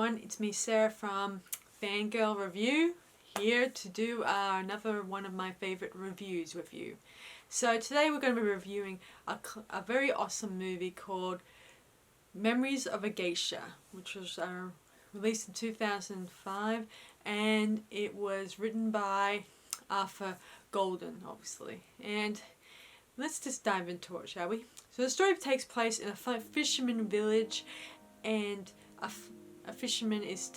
everyone, it's me Sarah from FanGirl Review, here to do another one of my favorite reviews with you. So today we're going to be reviewing a very awesome movie called Memoirs of Geisha, which was released in 2005, and it was written by Arthur Golden, obviously. And let's just dive into it, shall we? So the story takes place in a fisherman village, and a fisherman is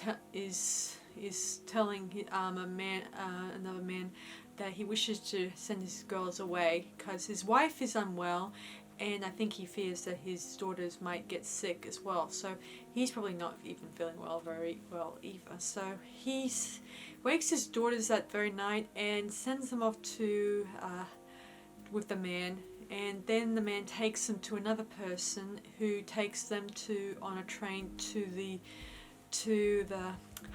telling another man that he wishes to send his girls away because his wife is unwell, and I think he fears that his daughters might get sick as well. So he's probably not even feeling very well either. So he wakes his daughters that very night and sends them off to with the man. And then the man takes them to another person who takes them on a train to the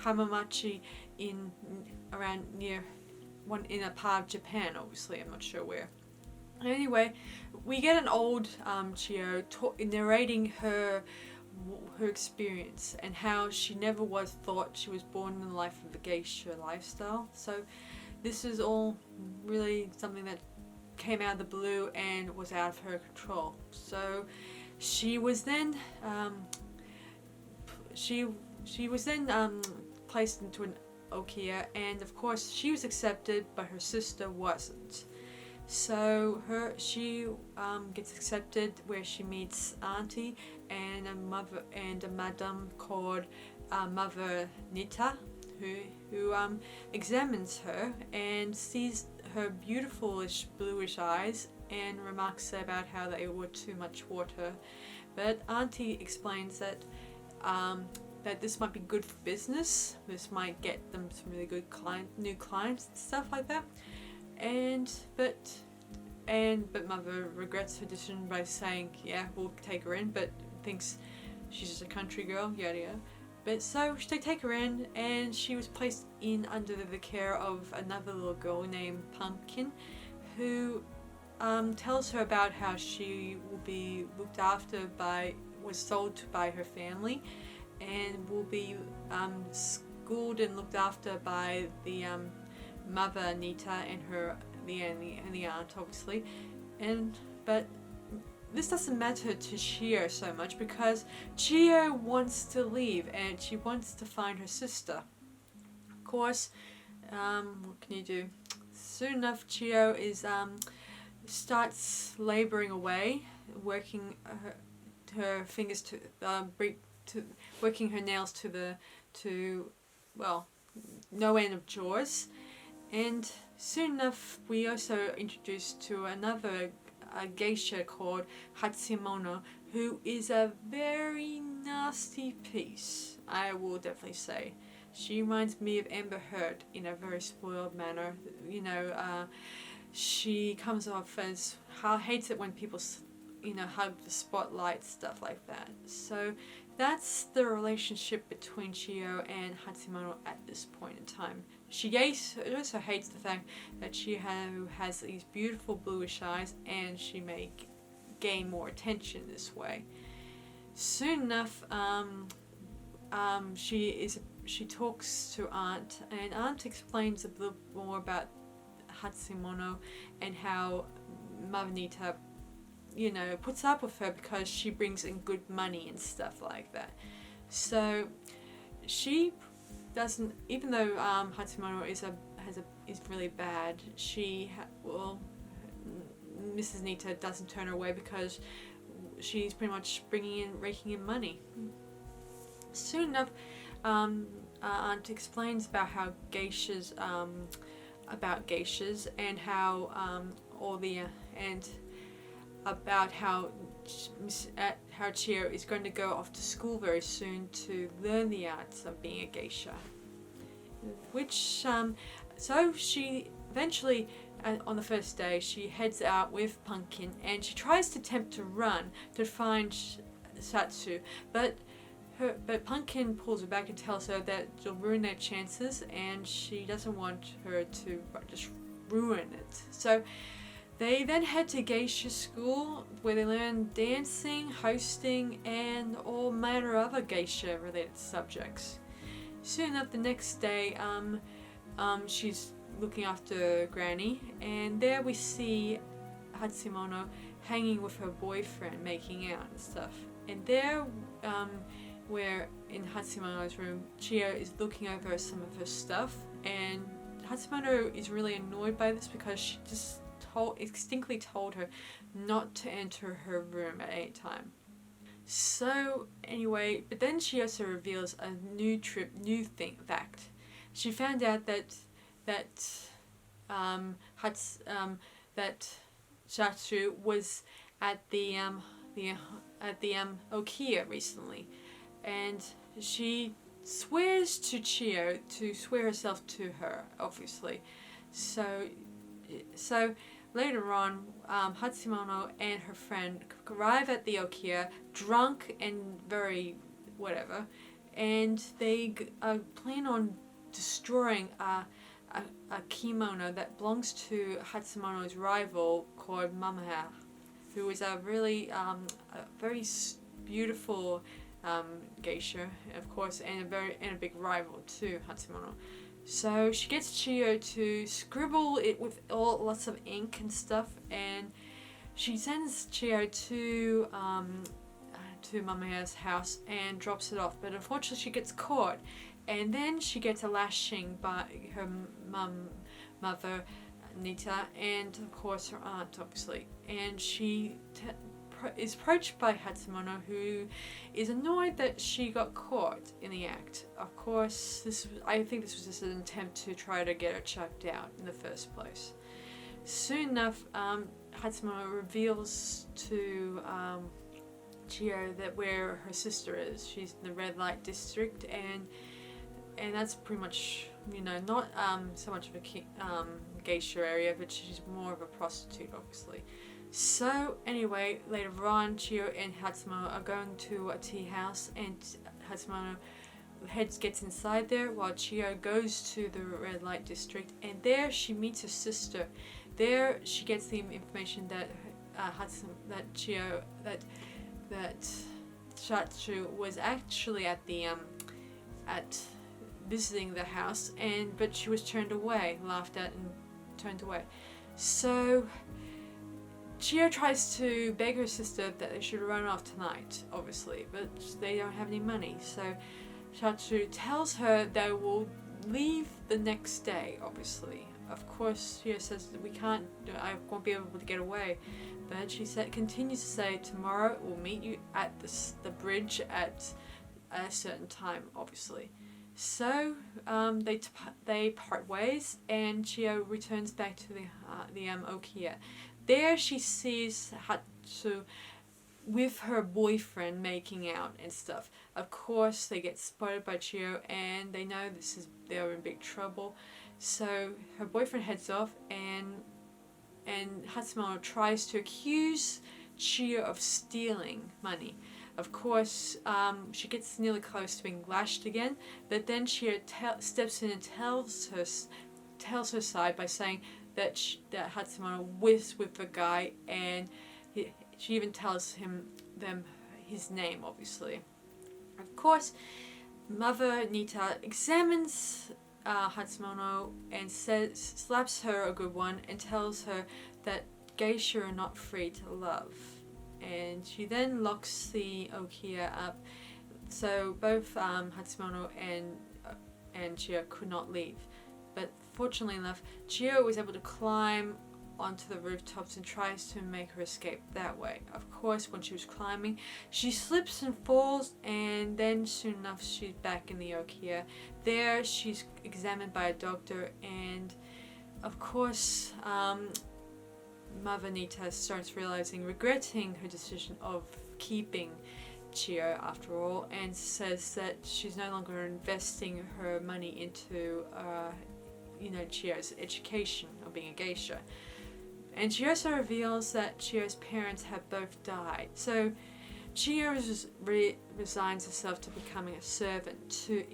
Hamamachi in a part of Japan. Obviously, I'm not sure where. Anyway, we get an old Chiyo narrating her experience and how she never thought she was born in the life of a geisha lifestyle. So this is all really something that came out of the blue and was out of her control. So she was then placed into an okiya, and of course she was accepted, but her sister wasn't. So she gets accepted where she meets auntie and a madam called Mother Nita, who examines her and sees her beautiful-ish bluish eyes and remarks about how they were too much water. But auntie explains that that this might be good for business. This might get them some really good new clients and stuff like that. But mother regrets her decision by saying, yeah, we'll take her in, but thinks she's just a country girl, yada yada. But so they take her in, and she was placed in under the care of another little girl named Pumpkin, who tells her about how she will be looked after was sold by her family, and will be schooled and looked after by the mother Anita and the aunt, obviously. But this doesn't matter to Chiyo so much, because Chiyo wants to leave and she wants to find her sister. Of course, what can you do? Soon enough, Chiyo starts laboring away, working her fingers working her nails to no end of jaws. And soon enough, we also introduced to another geisha called Hatsumono, who is a very nasty piece, I will definitely say. She reminds me of Amber Heard in a very spoiled manner. You know, she comes off as hates it when people hug the spotlight, stuff like that. So that's the relationship between Chiyo and Hatsumono at this point in time. She also hates the fact that Chiyo has these beautiful bluish eyes, and she may gain more attention this way. Soon enough, she talks to Aunt, and Aunt explains a little more about Hatsumono and how Mother Nita puts up with her because she brings in good money and stuff like that. So she doesn't, even though Hatsumono is really bad, Mrs. Nita doesn't turn her away because she's pretty much raking in money. Soon enough, Aunt explains about how geishas, and how about how Chiyo is going to go off to school very soon to learn the arts of being a geisha. So she eventually, on the first day, she heads out with Pumpkin, and she tries to attempt to run to find Satsu, but Pumpkin pulls her back and tells her that she'll ruin their chances, and she doesn't want her to just ruin it. So They then head to geisha school where they learn dancing, hosting, and all manner of other geisha related subjects. Soon enough, the next day, she's looking after Granny, and there we see Hatsumono hanging with her boyfriend, making out and stuff. And there, where in Hatsumono's room, Chiyo is looking over some of her stuff, and Hatsumono is really annoyed by this because she just distinctly told her not to enter her room at any time. So anyway, but then she also reveals a new fact. She found out that Satsu was at the Okiya recently, and she swears to Chiyo to swear herself to her, obviously. So later on, Hatsumono and her friend arrive at the Okiya, drunk and very whatever, and they plan on destroying a kimono that belongs to Hatsumono's rival called Mameha, who is a really a very beautiful geisha, of course, and a big rival to Hatsumono. So she gets Chiyo to scribble it with lots of ink and stuff, and she sends Chiyo to Mameha's house and drops it off. But unfortunately, she gets caught, and then she gets a lashing by her mother, Nita, and of course her aunt, obviously. And she is approached by Hatsumono, who is annoyed that she got caught in the act. Of course, I think this was just an attempt to try to get her chucked out in the first place. Soon enough, Hatsumono reveals to Chiyo that where her sister is. She's in the red light district, and that's pretty much, not so much of a geisha area, but she's more of a prostitute, obviously. So anyway, later on, Chiyo and Hatsumono are going to a tea house, and Hatsumono gets inside there while Chiyo goes to the red light district, and there she meets her sister. There she gets the information that Satsu was actually at visiting the house, but she was laughed at and turned away. So Chiyo tries to beg her sister that they should run off tonight, obviously, but they don't have any money. So Satsu tells her they will leave the next day, obviously. Of course, Chiyo says that I won't be able to get away. But she continues to say, tomorrow we'll meet you at the bridge at a certain time, obviously. So they part ways, and Chiyo returns back to the Okiya. There she sees Hatsu with her boyfriend making out and stuff. Of course, they get spotted by Chiyo, and they know they're in big trouble. So her boyfriend heads off, and Hatsumono tries to accuse Chiyo of stealing money. Of course, she gets nearly close to being lashed again, but then Chiyo steps in and tells her side by saying that Hatsumono was with the guy, and she even tells them his name, obviously. Of course, Mother Nita examines Hatsumono and slaps her a good one and tells her that geisha are not free to love. And she then locks the Okiya up, so both Hatsumono and Chiyo could not leave. But fortunately enough, Chiyo was able to climb onto the rooftops and tries to make her escape that way. Of course, when she was climbing, she slips and falls, and then soon enough she's back in the Okiya. There she's examined by a doctor, and of course Mother Nita starts regretting her decision of keeping Chiyo after all, and says that she's no longer investing her money into Chiyo's education of being a geisha. And she also reveals that Chiyo's parents have both died. So Chiyo resigns herself to becoming a servant to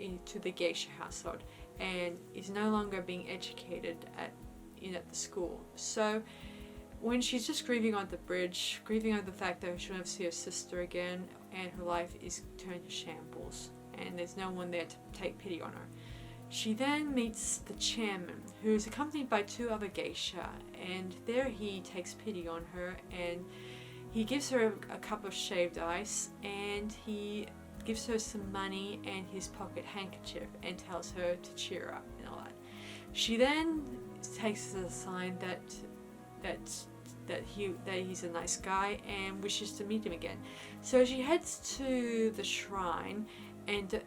the geisha household, and is no longer being educated at the school. So when she's just grieving on the bridge, grieving over the fact that she'll never see her sister again, and her life is turned to shambles, and there's no one there to take pity on her. She then meets the chairman, who's accompanied by 2 other geisha, and there he takes pity on her, and he gives her a cup of shaved ice, and he gives her some money and his pocket handkerchief, and tells her to cheer up and all that. She then takes it as a sign that he's a nice guy and wishes to meet him again. So she heads to the shrine and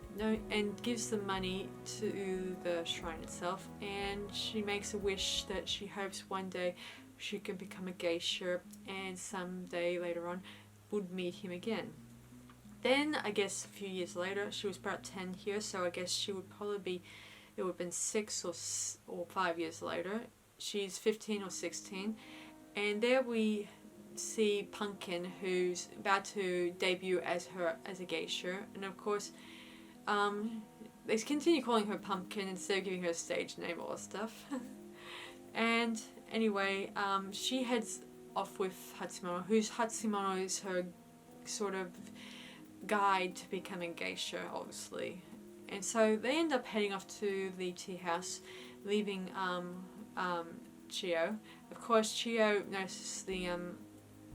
gives the money to the shrine itself, and she makes a wish that she hopes one day she can become a geisha and someday later on would meet him again. Then I guess a few years later, she was about 10 here, so I guess she would probably be, it would have been 6 or 5 years later. She's 15 or 16, and there we see Pumpkin, who's about to debut as a geisha, and of course they continue calling her Pumpkin instead of giving her a stage name, all that stuff. And anyway, she heads off with Hatsumono, Hatsumono is her sort of guide to becoming geisha, obviously. And so they end up heading off to the tea house, leaving Chiyo. Of course, Chiyo notices the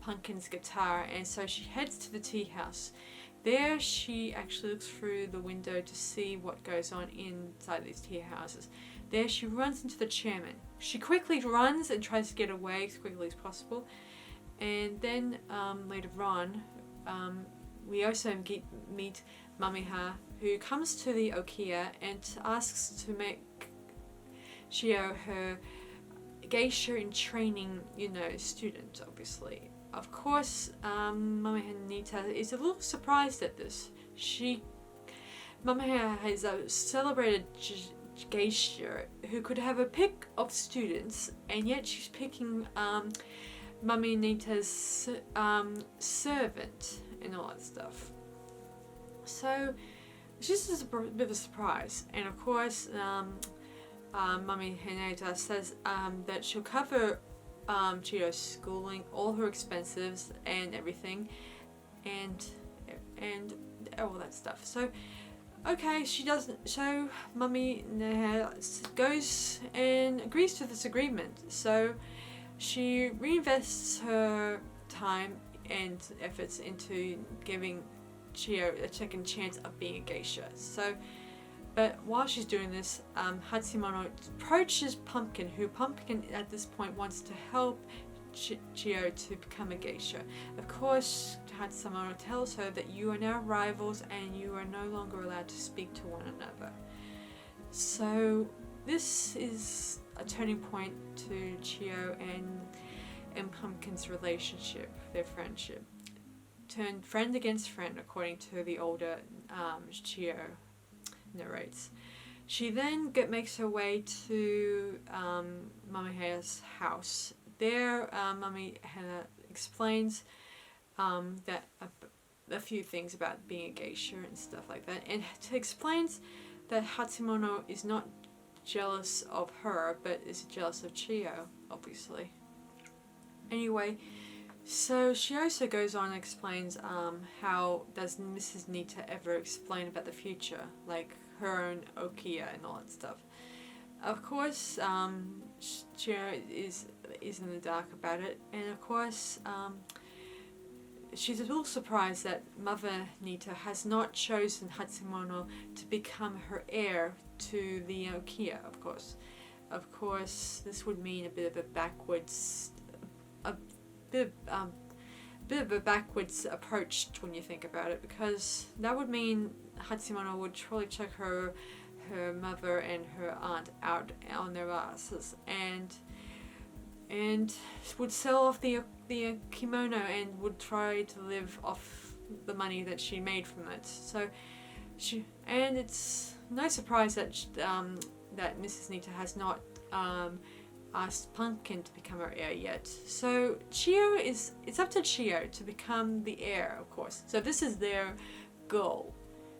Pumpkin's guitar, and so she heads to the tea house. There she actually looks through the window to see what goes on inside these tea houses. There she runs into the chairman. She quickly runs and tries to get away as quickly as possible. And then later on, we also meet Mameha, who comes to the Okiya and asks to make Chiyo her geisha in training, student, obviously. Of course, Mameha Nita is a little surprised at this. Mameha has a celebrated geisha who could have a pick of students, and yet she's picking Mameha Nita's servant and all that stuff. So this is a bit of a surprise, and of course Mameha Nita says that she'll cover Chiyo's schooling, all her expenses and everything, and all that stuff. So okay, she doesn't. So Mameha goes and agrees to this agreement. So she reinvests her time and efforts into giving Chiyo a second chance of being a geisha. But while she's doing this, Hatsumono approaches Pumpkin, who Pumpkin at this point wants to help Chiyo to become a geisha. Of course, Hatsumono tells her that you are now rivals and you are no longer allowed to speak to one another. So this is a turning point to Chiyo and Pumpkin's relationship, their friendship. Turned friend against friend, according to the older Chiyo narrates. She then makes her way to Mameha's house. There, Mameha explains that a few things about being a geisha and stuff like that, and explains that Hatsumono is not jealous of her, but is jealous of Chiyo, obviously. Anyway, so she also goes on and explains how does Mrs. Nita ever explain about the future, like her own Okiya and all that stuff. Of course, Chiyo is in the dark about it, and of course, she's a little surprised that Mother Nita has not chosen Hatsumono to become her heir to the Okiya, of course. Of course, this would mean a bit of a backwards approach when you think about it, because that would mean Hatsumono would probably check her mother and her aunt out on their asses and would sell off the kimono and would try to live off the money that she made from it. So it's no surprise that that Mrs. Nita has not asked Pumpkin to become her heir yet. So it's up to Chiyo to become the heir, of course. So this is their goal.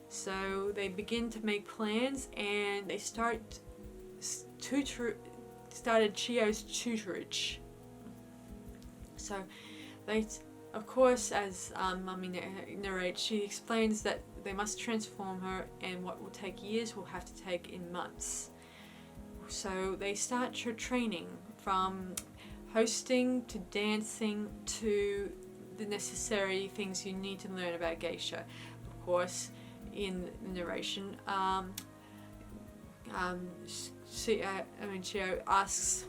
So they begin to make plans, and they started Chiyo's tutorage. So they, of course, as Mummy narrates, she explains that they must transform her, and what will take years will have to take in months. So they start her training from hosting to dancing to the necessary things you need to learn about geisha. Of course, in the narration, Chiyo asks,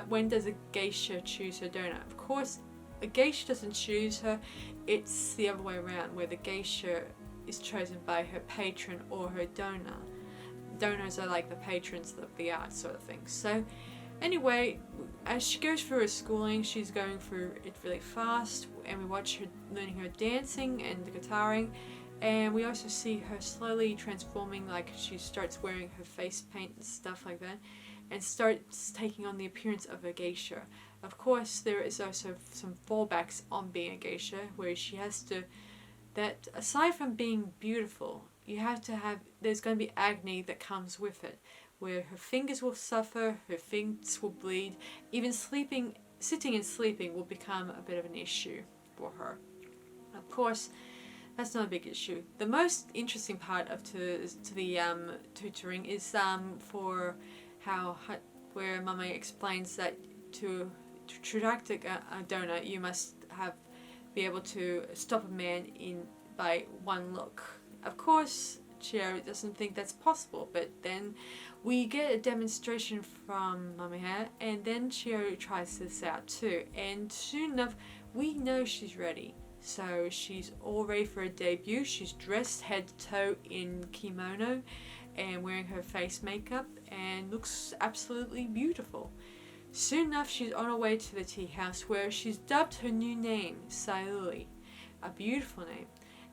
when does a geisha choose her donor? Of course, a geisha doesn't choose her, it's the other way around, where the geisha is chosen by her patron or her donor. Donors are like the patrons of the art sort of thing. So anyway, as she goes through her schooling, she's going through it really fast, and we watch her learning her dancing and the guitaring, and we also see her slowly transforming, like she starts wearing her face paint and stuff like that, and starts taking on the appearance of a geisha. Of course, there is also some fallbacks on being a geisha, where she has to, that aside from being beautiful, you have to have, there's going to be agony that comes with it, where her fingers will suffer, her fingers will bleed, even sitting and sleeping will become a bit of an issue for her. Of course, that's not a big issue. The most interesting part of the tutoring is for where Mama explains that to attract a donor, you must be able to stop a man by one look. Of course, Chiyo doesn't think that's possible, but then we get a demonstration from Mameha, and then Chiyo tries this out too, and soon enough we know she's ready. So she's all ready for her debut. She's dressed head to toe in kimono and wearing her face makeup and looks absolutely beautiful. Soon enough she's on her way to the tea house, where she's dubbed her new name, Sayuri, a beautiful name,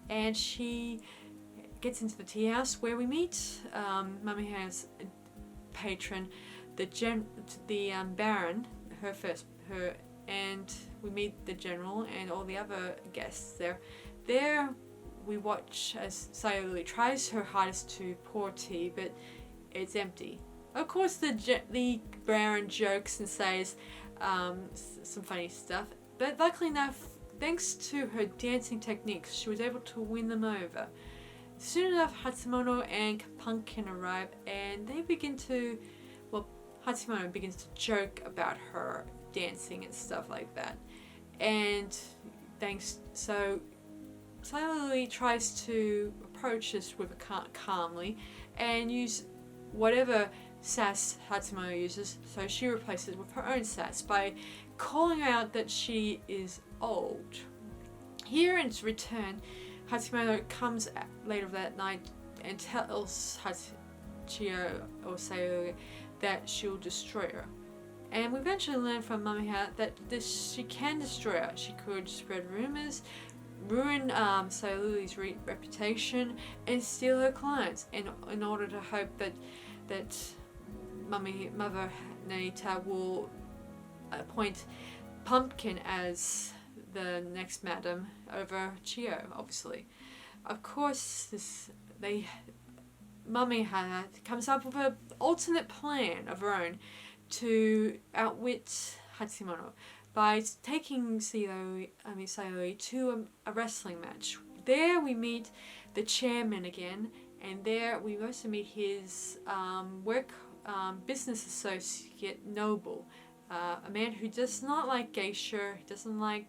and she gets into the tea house, where we meet Mameha's patron, the Baron, and we meet the general and all the other guests there. There we watch as Sayuri tries her hardest to pour tea, but it's empty. Of course, the Baron jokes and says some funny stuff, but luckily enough, thanks to her dancing techniques, she was able to win them over. Soon enough, Hatsumono and Pumpkin arrive, and they Hatsumono begins to joke about her dancing and stuff like that. And Sayuri tries to approach this with calmly and use whatever sass Hatsumono uses, so she replaces it with her own sass by calling out that she is old. Here in return, Hatsumono comes later that night and tells Chiyo or Sayuri that she'll destroy her. And we eventually learn from Mameha that she can destroy her. She could spread rumors, ruin Sayuri's reputation, and steal her clients in order to hope that Mother Naita will appoint Pumpkin as the next madam over Chiyo, obviously. Of course, Mameha comes up with an alternate plan of her own to outwit Hatsumono by taking Sayuri to a wrestling match. There we meet the chairman again, and there we also meet his business associate, Nobu, a man who does not like geisha, he doesn't like,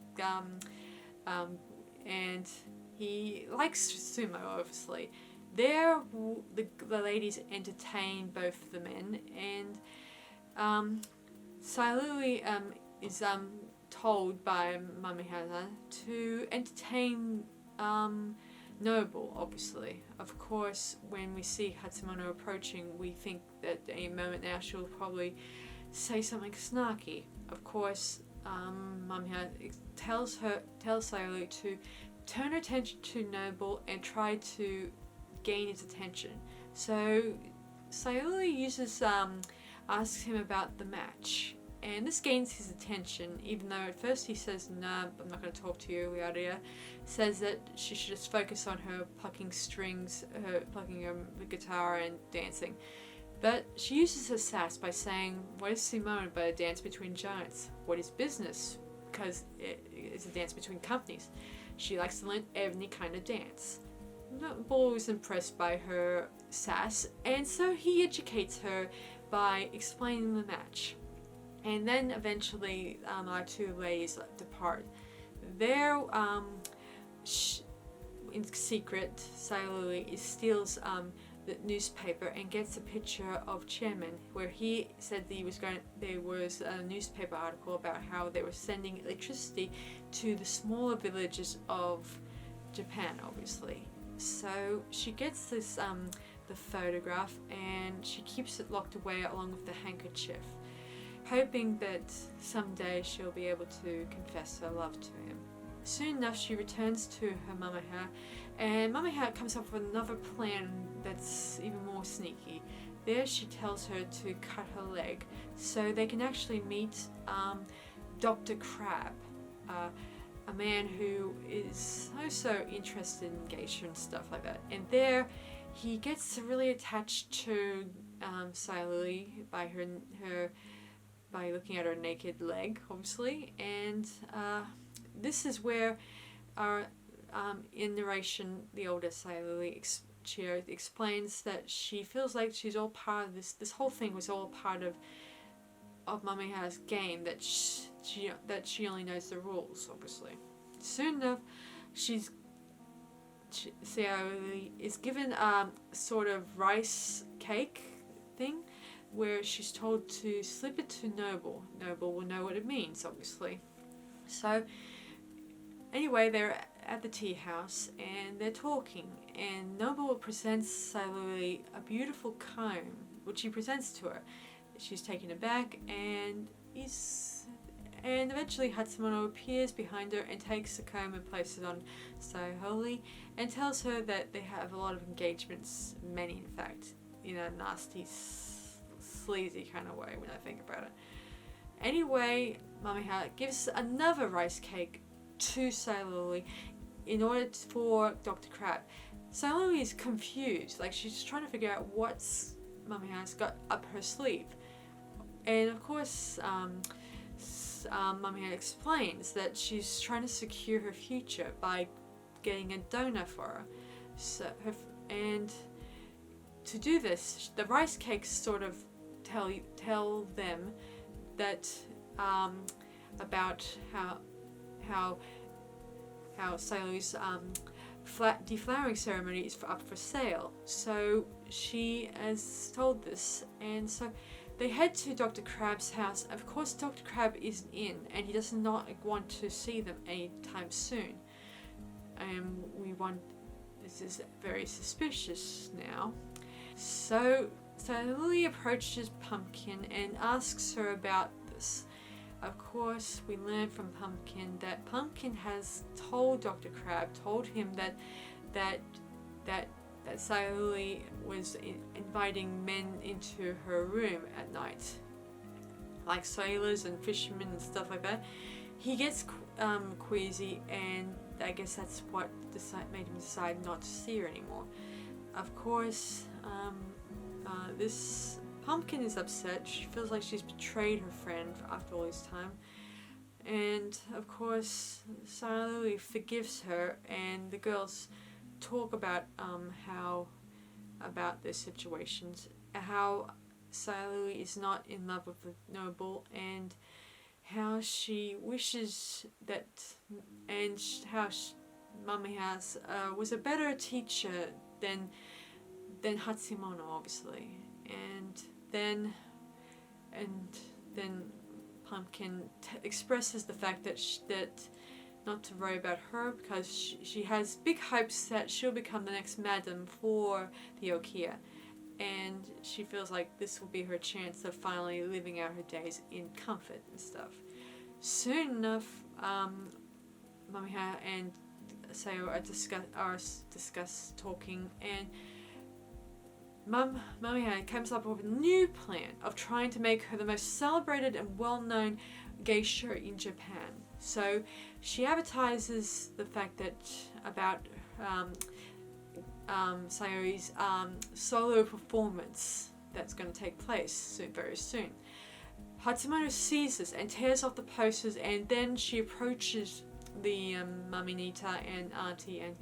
and he likes sumo, obviously. There, the ladies entertain both the men, and Sayuri is told by Mameha to entertain Nobu, obviously. Of course, when we see Hatsumono approaching, we think that any moment now she'll probably say something snarky. Of course, Mameha tells Sayuri to turn her attention to Nobu and try to gain his attention. So Sayuri asks him about the match, and this gains his attention, even though at first he says, nah, I'm not going to talk to you, yada. Says that she should just focus on her plucking strings, plucking her guitar and dancing. But she uses her sass by saying, what is sumo but a dance between giants? What is business? because it is a dance between companies. She likes to learn any kind of dance. Nobu was impressed by her sass, and so he educates her by explaining the match. And then eventually our two ladies depart. There, in secret, Sayuri steals the newspaper and gets a picture of Chairman, where he said there was a newspaper article about how they were sending electricity to the smaller villages of Japan, obviously. So she gets this the photograph, and she keeps it locked away along with the handkerchief, hoping that someday she'll be able to confess her love to him. Soon enough, she returns to her Mameha, and Mameha comes up with another plan that's even more sneaky. There she tells her to cut her leg so they can actually meet Dr. Crab, a man who is also interested in geisha and stuff like that. And there he gets really attached to Sayuri by by looking at her naked leg, obviously. And this is where in narration, the older Sayuri Chiyo explains that she feels like she's all part of this whole thing was all part of Mameha's game, that she only knows the rules, obviously. Soon enough, Sayuri is given a sort of rice cake thing, where she's told to slip it to Nobu. Nobu will know what it means, obviously. So anyway, they're at the tea house and they're talking, and Nobu presents Sayuri a beautiful comb, which he presents to her. She's taken aback, and eventually Hatsumoto appears behind her and takes the comb and places it on Sayuri, and tells her that they have a lot of engagements, many in fact, in a nasty, sleazy kind of way when I think about it. Anyway, Mameha gives another rice cake to Sayuri in order for Dr. Crab. Sayuri is confused, like she's trying to figure out what's Mameha's got up her sleeve. And of course, Mameha explains that she's trying to secure her future by getting a donor for her. And to do this, the rice cakes sort of tell them that about how Sayuri's deflowering ceremony is up for sale. So she has told this, and so they head to Dr. Crab's house. Of course, Dr. Crab isn't in, and he does not want to see them anytime soon. This is very suspicious now. So Lily approaches Pumpkin and asks her about this. Of course, we learn from Pumpkin that Pumpkin has told Dr. Crab, told him that Sayuri was inviting men into her room at night, like sailors and fishermen and stuff like that. He gets queasy, and I guess that's what made him decide not to see her anymore. Of course, this Pumpkin is upset. She feels like she's betrayed her friend after all this time. And of course, Sayuri forgives her, and the girls talk about about their situations, how Sayuri is not in love with Nobu, and how she wishes that, and how Mameha was a better teacher than Hatsumoto, obviously. And then Pumpkin expresses the fact that not to worry about her, because she has big hopes that she'll become the next madam for the Okiya, and she feels like this will be her chance of finally living out her days in comfort and stuff. Soon enough, Mameha and Sayo are talking, and Mameha comes up with a new plan of trying to make her the most celebrated and well-known geisha in Japan. So she advertises the fact that about Sayuri's solo performance that's going to take place very soon. Hatsumoto sees this and tears off the posters, and then she approaches the Mummy Nita and Auntie and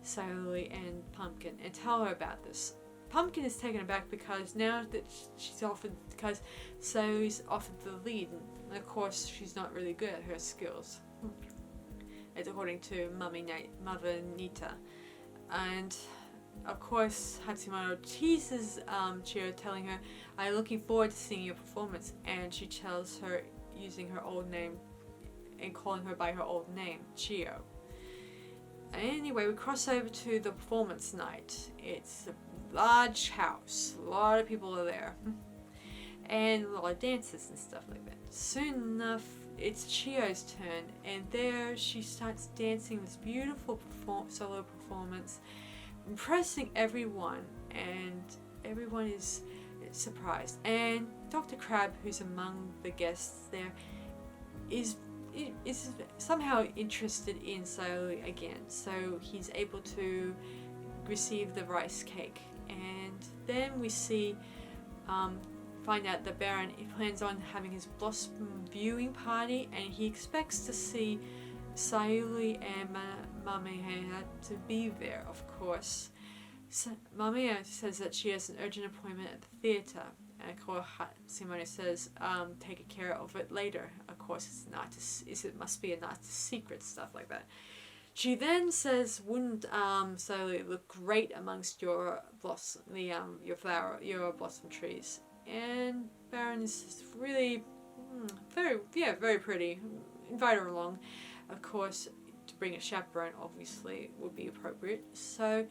Sayuri and Pumpkin and tell her about this. Pumpkin is taken aback because now that she's offered, because Sayuri's offered the lead, and of course she's not really good at her skills, as according to Mother Nita. And of course Hatsumoto teases Chiyo, telling her, "I'm looking forward to seeing your performance," and she tells her using her old name and calling her by her old name, Chiyo. Anyway, we cross over to the performance night. It's a large house, a lot of people are there, and a lot of dances and stuff like that. Soon enough, it's Chiyo's turn, and there she starts dancing this beautiful solo performance, impressing everyone, and everyone is surprised. And Dr. Crab, who's among the guests there, is somehow interested in Sayuri again, so he's able to receive the rice cake. And then we find out that Baron plans on having his blossom viewing party, and he expects to see Sayuri and Mameha to be there, of course. So Mameha says that she has an urgent appointment at the theatre, and of course Hatsumoto says take care of it later. Of course it's an artist, it must be an artist's secret, stuff like that. She then says, "Wouldn't Sayuri look great amongst your blossom, your blossom trees?" And Baron is really very pretty. Invite her along. Of course, to bring a chaperone obviously would be appropriate. So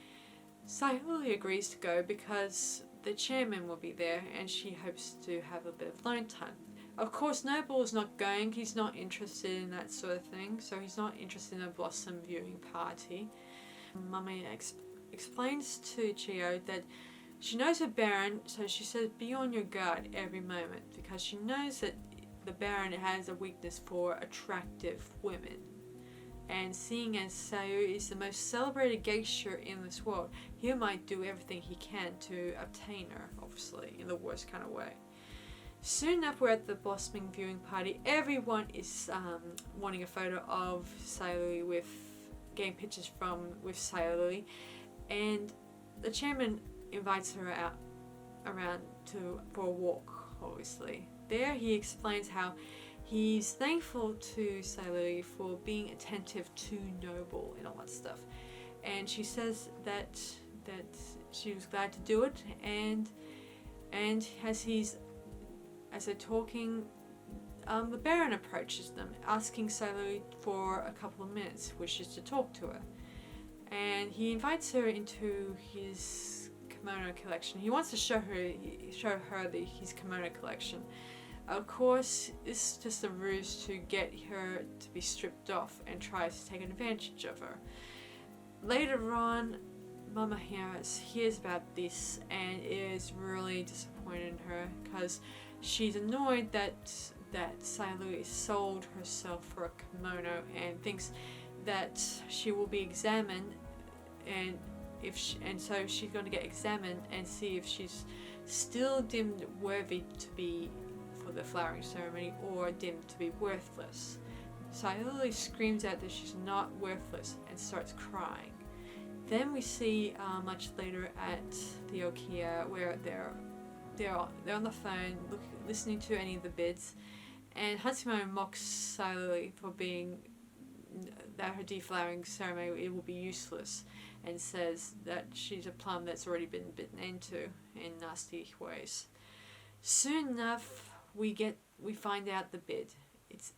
Sayuri agrees to go because the chairman will be there and she hopes to have a bit of alone time. Of course, Nobu is not going. He's not interested in that sort of thing, so he's not interested in a blossom viewing party. Mummy explains to Chiyo that she knows her Baron, so she says be on your guard every moment, because she knows that the Baron has a weakness for attractive women. And seeing as Sayuri is the most celebrated geisha in this world, he might do everything he can to obtain her, obviously, in the worst kind of way. Soon enough, we're at the blossoming viewing party. Everyone is wanting a photo of Sayuri, getting pictures with Sayuri, and the chairman invites her out around for a walk, obviously. There he explains how he's thankful to Sayuri for being attentive to Nobu and all that stuff. And she says that she was glad to do it, and as they're talking, the Baron approaches them, asking Sayuri for a couple of minutes, wishes to talk to her. And he invites her into his kimono collection. He wants to show her his kimono collection. Of course, it's just a ruse to get her to be stripped off and tries to take advantage of her. Later on, Mameha hears about this and is really disappointed in her, because she's annoyed that Sayuri sold herself for a kimono and thinks that she will be examined, and so she's going to get examined and see if she's still deemed worthy to be for the flowering ceremony or deemed to be worthless. Sayuri screams out that she's not worthless and starts crying. Then we see much later at the Okiya where they're on the phone listening to any of the bids, and Hatsumoto mocks Sayuri for being that her deflowering ceremony it will be useless, and says that she's a plum that's already been bitten into in nasty ways. Soon enough, we find out the bid. It's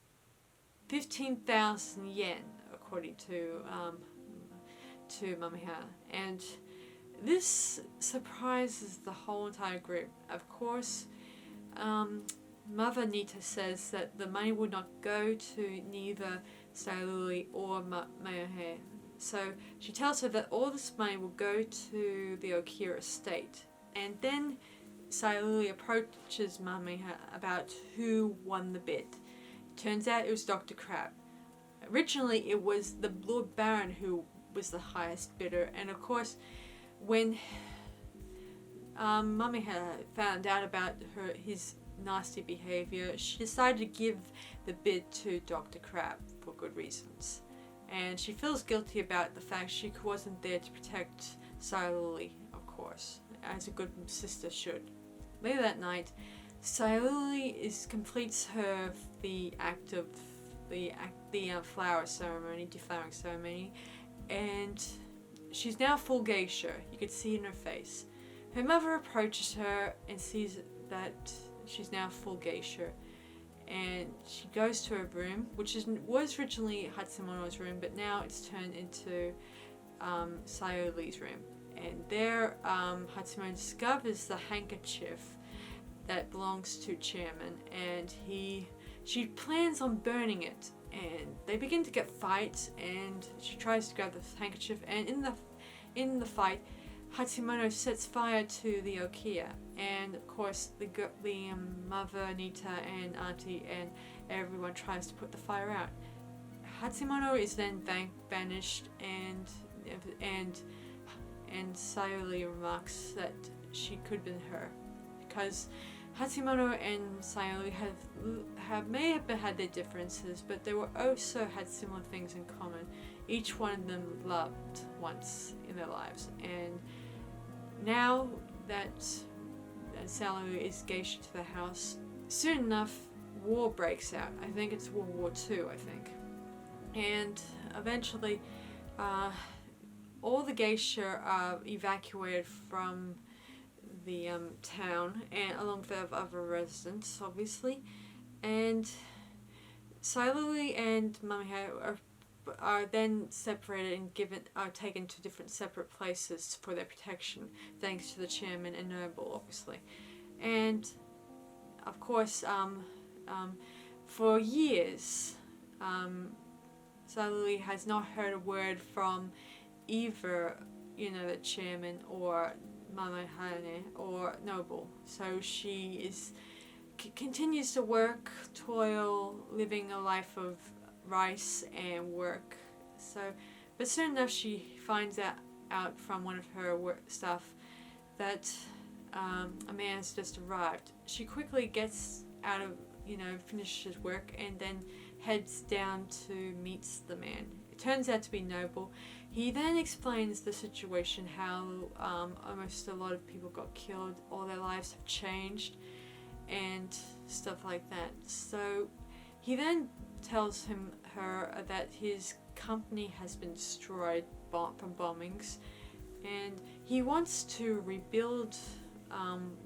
15,000 yen, according to Mameha, and this surprises the whole entire group. Of course, Mother Nita says that the money would not go to neither Sayuri or Mameha. So she tells her that all this money will go to the Okiya estate. And then Sayuri approaches Mameha about who won the bid. Turns out it was Dr. Crab. Originally it was the Lord Baron who was the highest bidder, and of course when Mameha found out about his nasty behavior, she decided to give the bid to Dr. Crab for good reasons. And she feels guilty about the fact she wasn't there to protect Sayuri, of course, as a good sister should. Later that night, Sayuri completes the act of the flower ceremony, deflowering ceremony, and she's now full geisha. You could see it in her face. Her mother approaches her and sees that she's now full geisha, and she goes to her room, which was originally Hatsumoto's room, but now it's turned into Sayuri's room. And there, Hatsumoto discovers the handkerchief that belongs to Chairman, and she plans on burning it. And they begin to get fights, and she tries to grab the handkerchief, and in the fight, Hatsumoto sets fire to the Okiya, and of course the mother, Nita, and auntie, and everyone tries to put the fire out. Hatsumoto is then banished, and Sayuri remarks that she could have been her, because Hatsumoto and Sayuri may have had their differences, but they also had similar things in common. Each one of them loved once in their lives, and now that Sayuri is geisha to the house, soon enough war breaks out. I think it's World War II, and eventually all the geisha are evacuated from the town, and along with other residents, obviously, and Sayuri and Mameha are then separated and are taken to different separate places for their protection, thanks to the chairman and Nobu, obviously. And of course, for years, Sayuri has not heard a word from either, the chairman or Mameha or Nobu. So she continues to work, toil, living a life of rice and work. But soon enough she finds out from one of her work stuff that a man has just arrived. She quickly gets out of, finishes work, and then heads down to meet the man. It turns out to be Nobu. He then explains the situation, how almost a lot of people got killed, all their lives have changed, and stuff like that. So he then tells her that his company has been destroyed from bombings, and he wants to rebuild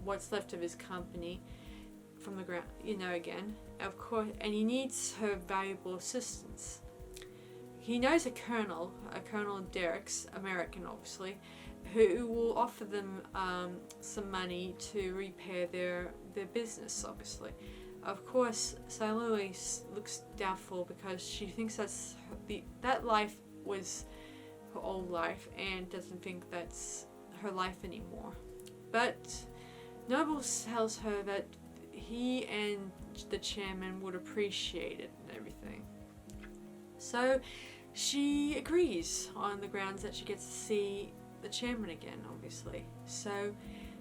what's left of his company from the ground, again, of course, and he needs her valuable assistance. He knows a Colonel Derek's American, obviously, who will offer them some money to repair their business, obviously. Of course, Sayuri looks doubtful because she thinks that life was her old life and doesn't think that's her life anymore. But Nobu tells her that he and the chairman would appreciate it and everything. So she agrees on the grounds that she gets to see the chairman again, obviously. So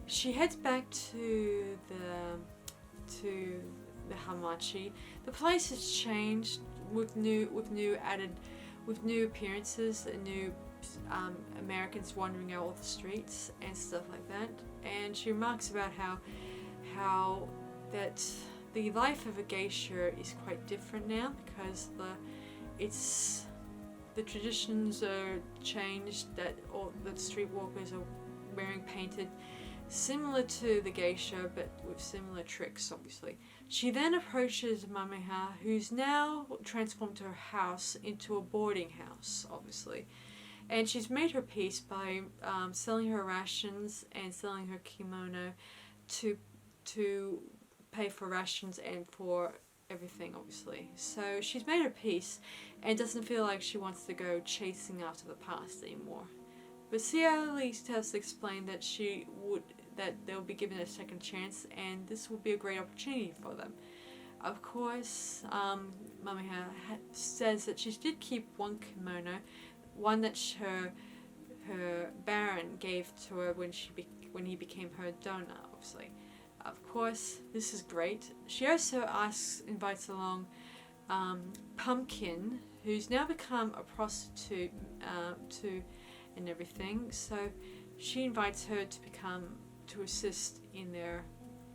she heads back to the Hamachi. The place has changed with new appearances and new Americans wandering out all the streets and stuff like that. And she remarks about how that the life of a geisha is quite different now, because the traditions are changed, that all the streetwalkers are wearing painted similar to the geisha, but with similar tricks, obviously. She then approaches Mameha, who's now transformed her house into a boarding house, obviously. And she's made her peace by selling her rations and selling her kimono to pay for rations and for everything, obviously. So she's made her peace and doesn't feel like she wants to go chasing after the past anymore. But Sayuri has to explain that they'll be given a second chance, and this will be a great opportunity for them. Of course, Mameha says that she did keep one kimono, one that her baron gave to her when he became her donor, obviously. Of course, this is great. She also invites along Pumpkin, who's now become a prostitute and everything. So she invites her to assist in their,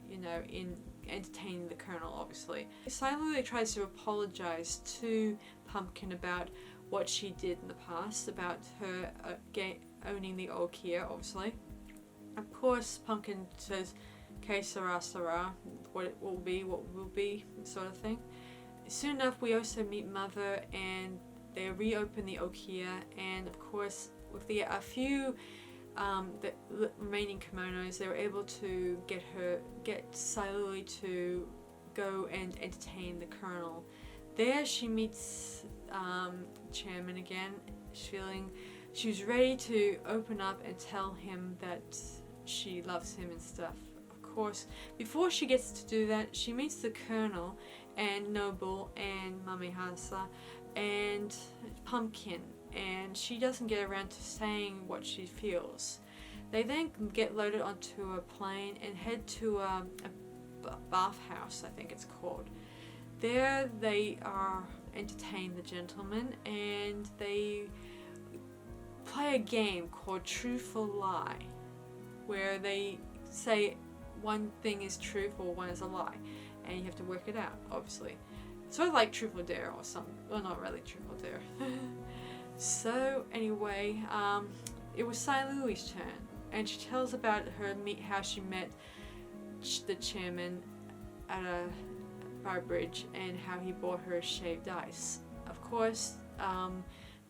in entertaining the Colonel, obviously. Silently tries to apologize to Pumpkin about what she did in the past, about her owning the old Kia, obviously. Of course, Pumpkin says, "Okay, Sarah, what it will be," sort of thing. Soon enough, we also meet Mother, and they reopen the Okia, and of course, with a few the remaining kimonos, they were able to get Sayuri to go and entertain the Colonel. There, she meets Chairman again. She was ready to open up and tell him that she loves him and stuff. Of course, before she gets to do that, she meets the Colonel and Nobu and Mameha and Pumpkin, and she doesn't get around to saying what she feels. They then get loaded onto a plane and head to a bathhouse, I think it's called. There they entertain the gentleman, and they play a game called Truth or Lie, where they say one thing is truth or one is a lie, and you have to work it out, obviously. Sort of like Truth or Dare or something. Well, not really Truth or Dare. So, anyway, it was Sayuri's turn, and she tells about how she met the chairman at a bar bridge and how he bought her shaved ice. Of course, the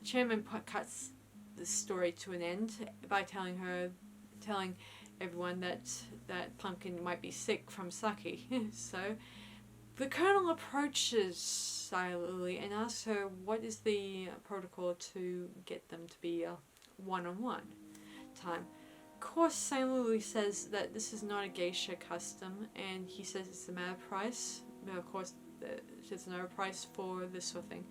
chairman cuts the story to an end by telling everyone that Pumpkin might be sick from sake. So the Colonel approaches Sayuri and asks her what is the protocol to get them to be a one-on-one time. Of course, Sayuri says that this is not a geisha custom, and he says it's a matter of price. But of course, there's no price for this sort of thing.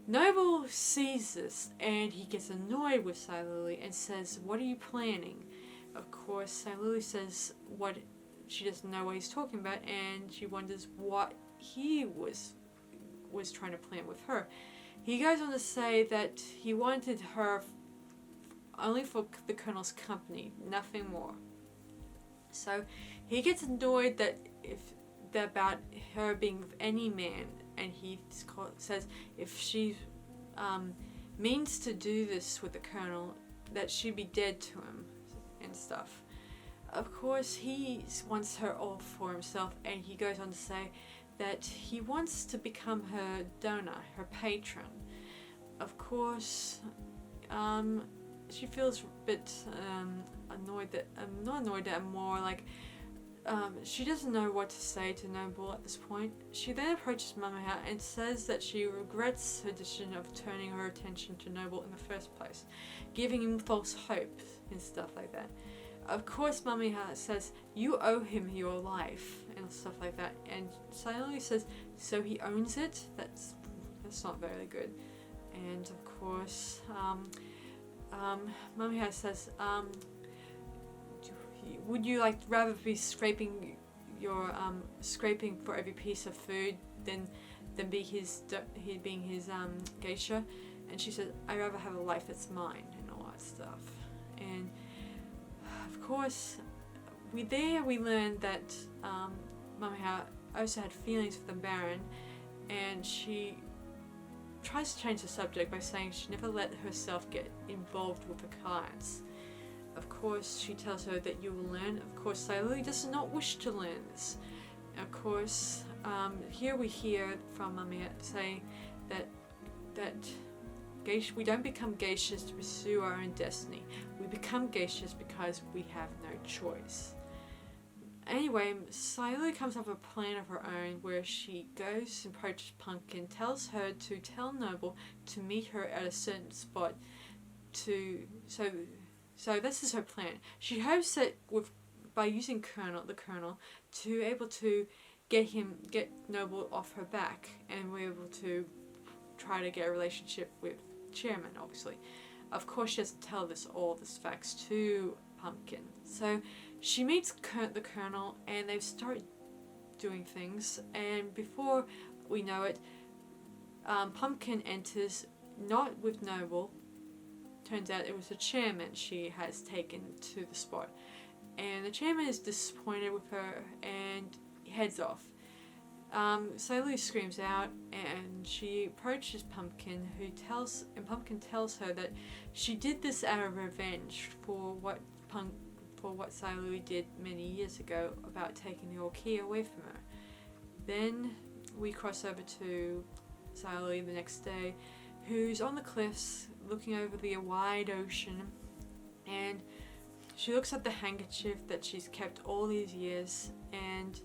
Nobu sees this, and he gets annoyed with Sayuri and says, "What are you planning?" Of course, Sayuri says she doesn't know what he's talking about, and she wonders what he was trying to plan with her. He goes on to say that he wanted her only for the Colonel's company, nothing more. So he gets annoyed about her being with any man, and he says if she means to do this with the Colonel, that she'd be dead to him and stuff. Of course, he wants her all for himself, and he goes on to say that he wants to become her donor, her patron. Of course, she feels a bit annoyed that not annoyed that I'm more like she doesn't know what to say to Nobu at this point. She then approaches Mameha and says that she regrets her decision of turning her attention to Nobu in the first place, giving him false hope and stuff like that. Of course, Mameha says, "You owe him your life," and stuff like that. And Sayuri says, "So he owns it?" That's not very good. And of course, Mameha says, "Would you rather be scraping for every piece of food than being his geisha?" And she says, "I'd rather have a life that's mine," and all that stuff. And of course, we learned that Mameha also had feelings for the Baron, and she tries to change the subject by saying she never let herself get involved with her clients. Of course, she tells her that you will learn. Of course, Sayuri does not wish to learn this. Of course, here we hear from Mameha saying that we don't become geishas to pursue our own destiny. We become geishas because we have no choice. Anyway, Sayuri comes up with a plan of her own where she goes and approaches Pumpkin, tells her to tell Nobu to meet her at a certain spot so this is her plan. She hopes that by using the Colonel to able to get Nobu off her back, and we're able to try to get a relationship with Chairman, obviously. Of course, she doesn't tell all this facts to Pumpkin. So she meets the Colonel, and they start doing things, and before we know it, Pumpkin enters, not with Nobu. Turns out it was the chairman she has taken to the spot, and the chairman is disappointed with her and heads off. Sailor screams out, and she approaches Pumpkin, Pumpkin tells her that she did this out of revenge for what Sailor did many years ago about taking the Orchia away from her. Then we cross over to Sailor the next day, who's on the cliffs looking over the wide ocean, and she looks at the handkerchief that she's kept all these years, and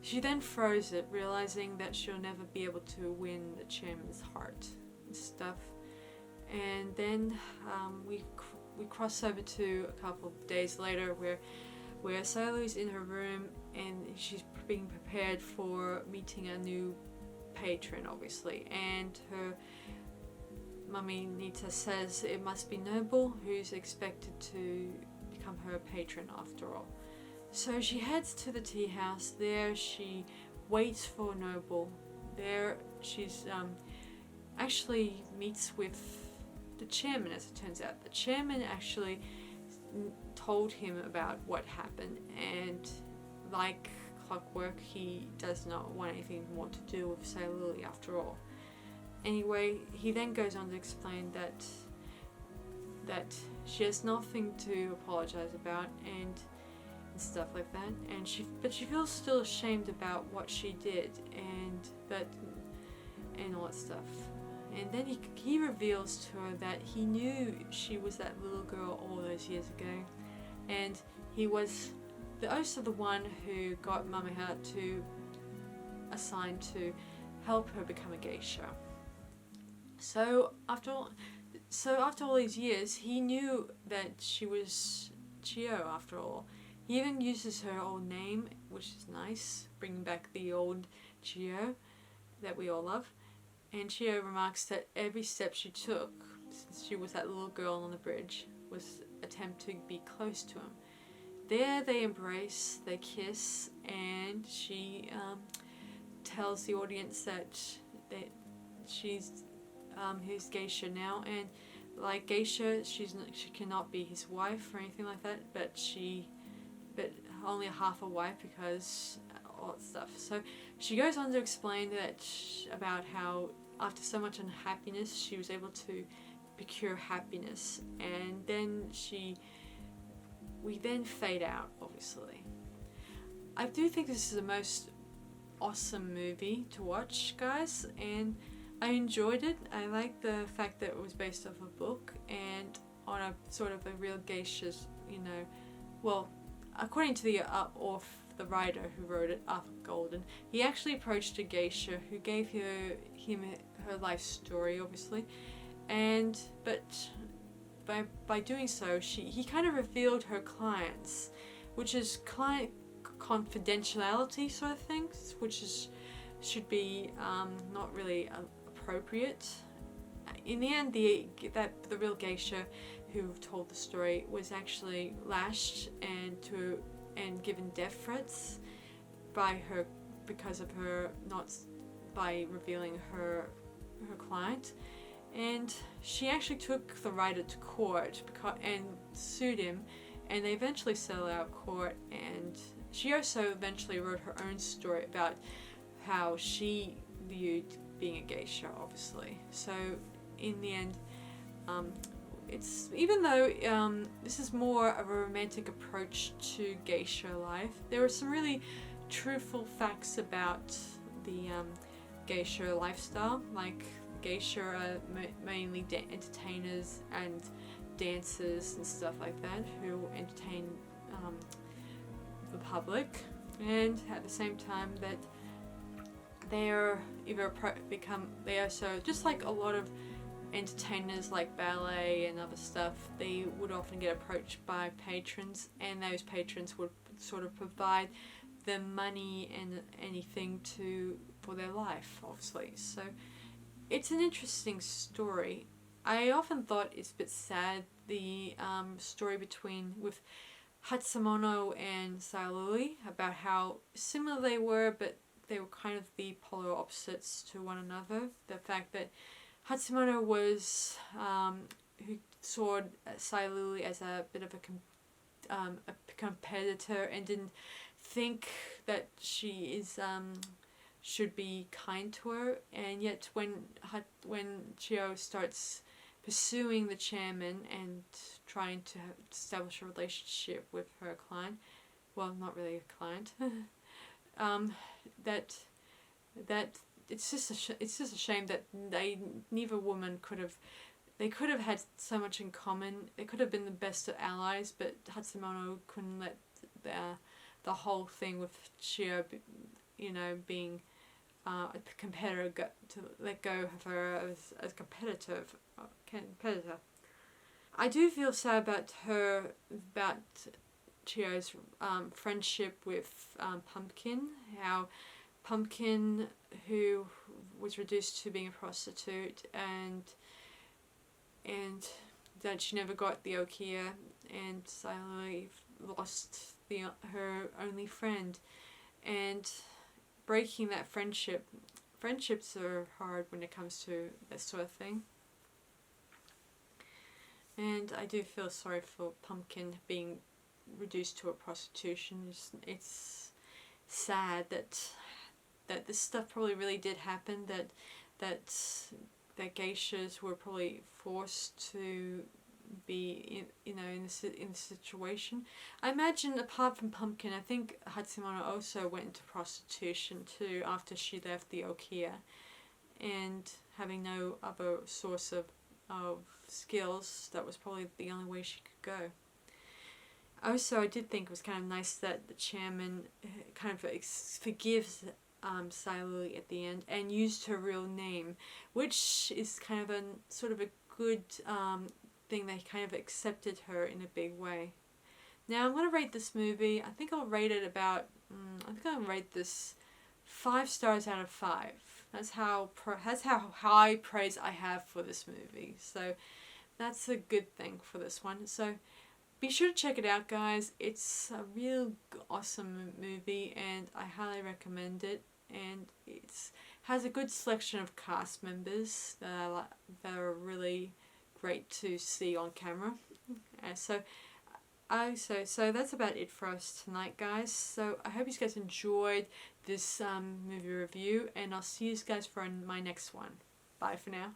she then throws it, realizing that she'll never be able to win the chairman's heart and stuff. And then we cross over to a couple of days later, where Sailor's in her room, and she's being prepared for meeting a new patron, obviously, and her mummy Nita says it must be Nobu, who's expected to become her patron after all. So she heads to the tea house. There she waits for Nobu. There she's actually meets with the chairman, as it turns out. The chairman actually told him about what happened, and like clockwork, he does not want anything more to do with Sailor Lily after all. Anyway, he then goes on to explain that she has nothing to apologize about and stuff like that, but she feels still ashamed about what she did and all that stuff. And then he reveals to her that he knew she was that little girl all those years ago, and he was also the one who got Mameha to assign to help her become a geisha. So after all these years, he knew that she was Chiyo after all. He even uses her old name, which is nice, bringing back the old Chiyo that we all love. And Chiyo remarks that every step she took, since she was that little girl on the bridge, was an attempt to be close to him. There they embrace, they kiss, and she tells the audience that she's his geisha now, and like geisha, she cannot be his wife or anything like that, but only half a wife because all that stuff. So she goes on to explain about how after so much unhappiness, she was able to procure happiness, and then we then fade out, obviously. I do think this is the most awesome movie to watch, guys, and I enjoyed it. I like the fact that it was based off a book and on a sort of a real geisha's, according to the writer who wrote it, Arthur Golden, he actually approached a geisha who gave him her life story, obviously, but by doing so, he kind of revealed her clients, which is client confidentiality sort of things, which should be not really appropriate. In the end, the real geisha who told the story was actually lashed and given death threats by her because of her by revealing her client, and she actually took the writer to court and sued him, and they eventually settled out of court. And she also eventually wrote her own story about how she viewed being a geisha, obviously. So in the end, it's, even though this is more of a romantic approach to geisha life, there are some really truthful facts about the geisha lifestyle. Like, geisha are mainly entertainers and dancers and stuff like that who entertain the public, and at the same time that they are they also, just like a lot of entertainers like ballet and other stuff, they would often get approached by patrons, and those patrons would sort of provide them money and anything for their life, obviously. So it's an interesting story. I often thought it's a bit sad, the story with Hatsumono and Sayuri, about how similar they were, but they were kind of the polar opposites to one another. The fact that Hatsumono was who saw Sayuri as a bit of a competitor and didn't think that she is should be kind to her, and yet when Chiyo starts pursuing the chairman and trying to establish a relationship with her client, well, not really a client, that it's just a shame that neither woman could have had so much in common. They could have been the best of allies, but Hatsumono couldn't let the whole thing with Chiyo, being a competitor, to let go of her as a competitor. I do feel sad about Chiyo's friendship with Pumpkin. How Pumpkin, who was reduced to being a prostitute, and that she never got the Okia, and Sayuri lost her only friend, and breaking that friendship. Friendships are hard when it comes to this sort of thing. And I do feel sorry for Pumpkin being reduced to a prostitution. It's sad that this stuff probably really did happen. That geishas were probably forced to be in the situation. I imagine apart from Pumpkin, I think Hatsumono also went into prostitution too after she left the Okia, and having no other source of skills, that was probably the only way she could go. Also, I did think it was kind of nice that the chairman kind of forgives Sayuri at the end and used her real name, which is kind of a sort of a good thing. They kind of accepted her in a big way. Now I'm going to rate this movie. I think I'll rate it about, I think I'll rate this 5 stars out of 5. That's how high praise I have for this movie. So that's a good thing for this one. So be sure to check it out, guys. It's a real awesome movie and I highly recommend it. And it has a good selection of cast members that are really great to see on camera. So that's about it for us tonight, guys. So I hope you guys enjoyed this movie review, and I'll see you guys for my next one. Bye for now.